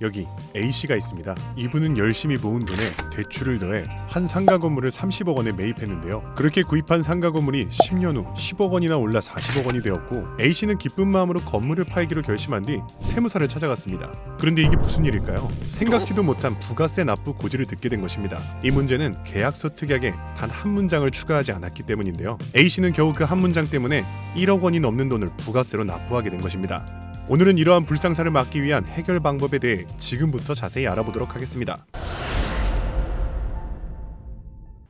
여기 A씨가 있습니다. 이분은 열심히 모은 돈에 대출을 더해 한 상가 건물을 30억 원에 매입했는데요. 그렇게 구입한 상가 건물이 10년 후 10억 원이나 올라 40억 원이 되었고, A씨는 기쁜 마음으로 건물을 팔기로 결심한 뒤 세무사를 찾아갔습니다. 그런데 이게 무슨 일일까요? 생각지도 못한 부가세 납부 고지를 듣게 된 것입니다. 이 문제는 계약서 특약에 단 한 문장을 추가하지 않았기 때문인데요. A씨는 겨우 그 한 문장 때문에 1억 원이 넘는 돈을 부가세로 납부하게 된 것입니다. 오늘은 이러한 불상사를 막기 위한 해결 방법에 대해 지금부터 자세히 알아보도록 하겠습니다.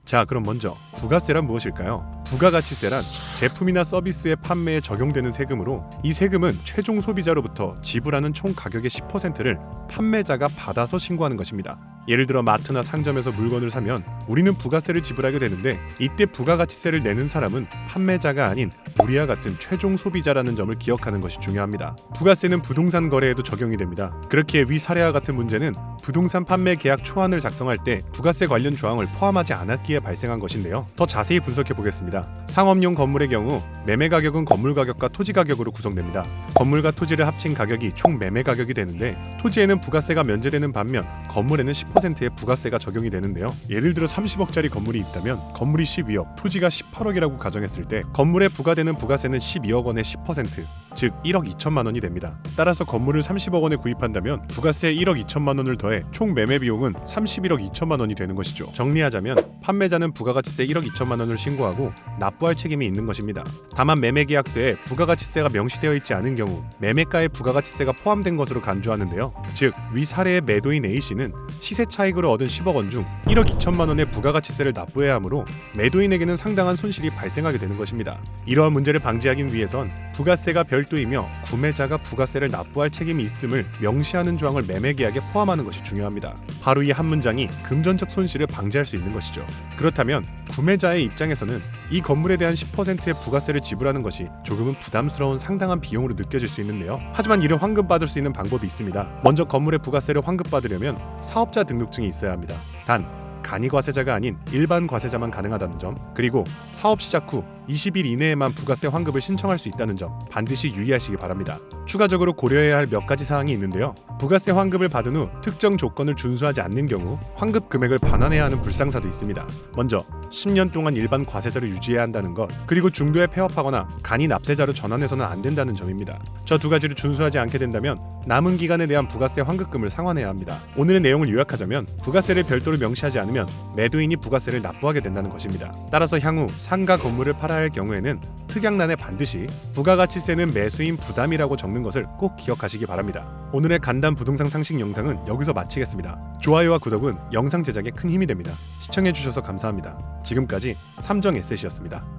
자, 그럼 먼저 부가세란 무엇일까요? 부가가치세란 제품이나 서비스의 판매에 적용되는 세금으로, 이 세금은 최종 소비자로부터 지불하는 총 가격의 10%를 판매자가 받아서 신고하는 것입니다. 예를 들어 마트나 상점에서 물건을 사면 우리는 부가세를 지불하게 되는데, 이때 부가가치세를 내는 사람은 판매자가 아닌 우리와 같은 최종 소비자라는 점을 기억하는 것이 중요합니다. 부가세는 부동산 거래에도 적용이 됩니다. 그렇기에 위 사례와 같은 문제는 부동산 판매 계약 초안을 작성할 때 부가세 관련 조항을 포함하지 않았기에 발생한 것인데요. 더 자세히 분석해 보겠습니다. 상업용 건물의 경우 매매 가격은 건물 가격과 토지 가격으로 구성됩니다. 건물과 토지를 합친 가격이 총 매매 가격이 되는데, 토지에는 부가세가 면제되는 반면 건물에는 10%의 부가세가 적용이 되는데요. 예를 들어 30억짜리 건물이 있다면 건물이 12억, 토지가 18억이라고 가정했을 때 건물에 부과되는 부가세는 12억 원의 10%, 즉 1억 2천만 원이 됩니다. 따라서 건물을 30억 원에 구입한다면 부가세 1억 2천만 원을 더해 총 매매 비용은 31억 2천만 원이 되는 것이죠. 정리하자면 판매자는 부가가치세 1억 2천만 원을 신고하고 납부할 책임이 있는 것입니다. 다만 매매계약서에 부가가치세가 명시되어 있지 않은 경우 매매가에 부가가치세가 포함된 것으로 간주하는데요. 즉, 위 사례의 매도인 A씨는 시세 차익으로 얻은 10억 원 중 1억 2천만 원의 부가가치세를 납부해야 하므로 매도인에게는 상당한 손실이 발생하게 되는 것입니다. 이러한 문제를 방지하기 위해선 부가세가 별도이며 구매자가 부가세를 납부할 책임이 있음을 명시하는 조항을 매매계약에 포함하는 것이 중요합니다. 바로 이 한 문장이 금전적 손실을 방지할 수 있는 것이죠. 그렇다면 구매자의 입장에서는 이 건물에 대한 10%의 부가세를 지불하는 것이 조금은 부담스러운 상당한 비용으로 느껴질 수 있는데요. 하지만 이를 환급받을 수 있는 방법이 있습니다. 먼저 건물의 부가세를 환급받으려면 사업자 등록증이 있어야 합니다. 단 간이과세자가 아닌 일반 과세자만 가능하다는 점, 그리고 사업 시작 후 20일 이내에만 부가세 환급을 신청할 수 있다는 점 반드시 유의하시기 바랍니다. 추가적으로 고려해야 할 몇 가지 사항이 있는데요. 부가세 환급을 받은 후 특정 조건을 준수하지 않는 경우 환급 금액을 반환해야 하는 불상사도 있습니다. 먼저 10년 동안 일반 과세자를 유지해야 한다는 것, 그리고 중도에 폐업하거나 간이 납세자로 전환해서는 안 된다는 점입니다. 저 두 가지를 준수하지 않게 된다면 남은 기간에 대한 부가세 환급금을 상환해야 합니다. 오늘의 내용을 요약하자면 부가세를 별도로 명시하지 않으면 매도인이 부가세를 납부하게 된다는 것입니다. 따라서 향후 상가 건물을 팔아야 할 경우에는 특약란에 반드시 부가가치세는 매수인 부담이라고 적는 것을 꼭 기억하시기 바랍니다. 오늘의 간단 부동산 상식 영상은 여기서 마치겠습니다. 좋아요와 구독은 영상 제작에 큰 힘이 됩니다. 시청해주셔서 감사합니다. 지금까지 삼정에셋이었습니다.